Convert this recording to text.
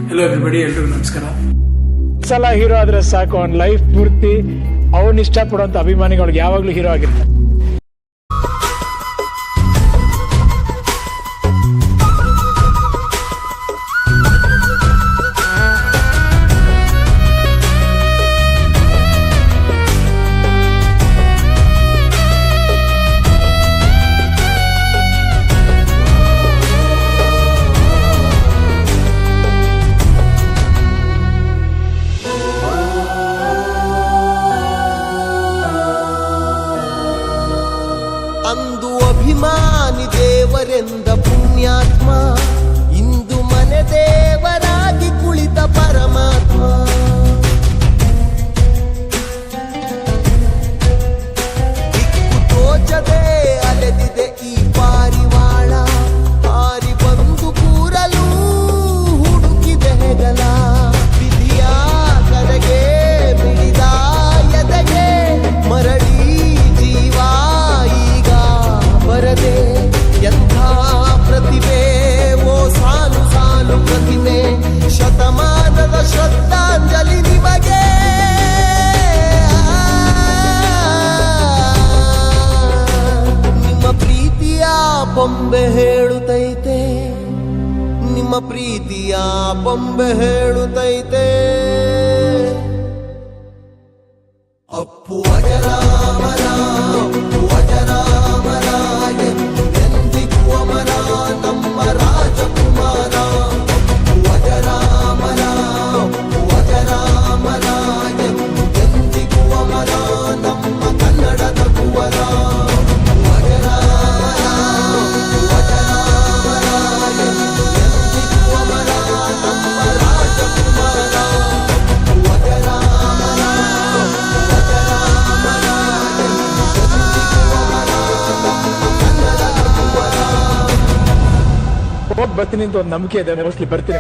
Hello everybody, ಎಲ್ರಿಗೂ ನಮಸ್ಕಾರ. ಸಲ ಹೀರೋ ಆದ್ರೆ ಸಾಕು, ಅವ್ನ ಲೈಫ್ ಪೂರ್ತಿ ಅವನ್ ಇಷ್ಟಪಡುವಂತ ಅಭಿಮಾನಿಗಳಿಗೆ ಯಾವಾಗ್ಲೂ ಹೀರೋ ಆಗಿರ್ತಾನೆ. ಅಂದು ಅಭಿಮಾನಿ ದೇವರೆಂದ ಪುಣ್ಯಾತ್ಮ, ಇಂದು ಮನೆ ದೇವರಾಗಿ ಕುಳಿತ ಪರಮಾತ್ಮ. ದಿಕ್ಕು ತೋಚದೆ ಅಲೆದಿದೆ ಈ ಪಾರಿವಾಳ, ಹಾರಿ ಬಂದು ಕೂರಲು ಹುಡುಕಿದೆ ಹೆಗಲ. ವಿಧಿಯ ಕರೆಗೆ ಬಿಡಿದ ಎದೆಗೆ ಮರಳಿ ಜೀವ ಈಗ ಬರದೆ. ಎಂಥ ಪ್ರತಿಭೆ, ಓ ಸಾಲು ಸಾಲು ಪ್ರತಿಭೆ, ಶತಮಾನದ ಶ್ರದ್ಧಾಂಜಲಿ ನಿಮಗೆ. ನಿಮ್ಮ ಪ್ರೀತಿಯ ಬೊಂಬೆ ಹೇಳುತ್ತೈತೆ, ನಿಮ್ಮ ಪ್ರೀತಿಯ ಬೊಂಬೆ ಹೇಳುತ್ತೈತೆ. ಅಪ್ಪು ಅಜರಾಮರ, ಅಪ್ಪು ಅಜರಾಮರ, ಎಂದಿಗೂ ಅಮರ ನಮ್ಮ ರಾಜಕುಮಾರ. ಅಪ್ಪು ಅಜರಾಮರ, ಅಪ್ಪು ಅಜರಾಮರ, ಎಂದಿಗೂ ಅಮರ ನಮ್ಮ ಕನ್ನಡದ ಕುವರ. ಅಪ್ಪು ಅಜರಾಮರ, ಅಪ್ಪು ಅಜರಾಮರ, ಎಂದಿಗೂ ಅಮರ ನಮ್ಮ ರಾಜಕುಮಾರ. ಅಪ್ಪು ಅಜರಾಮರ, ಹೋಗ್ ಬರ್ತೀನಿ ಅಂತ ಒಂದು ನಂಬಿಕೆ ಇದೆ, ಮೋಸ್ಟ್ಲಿ ಬರ್ತೀನಿ.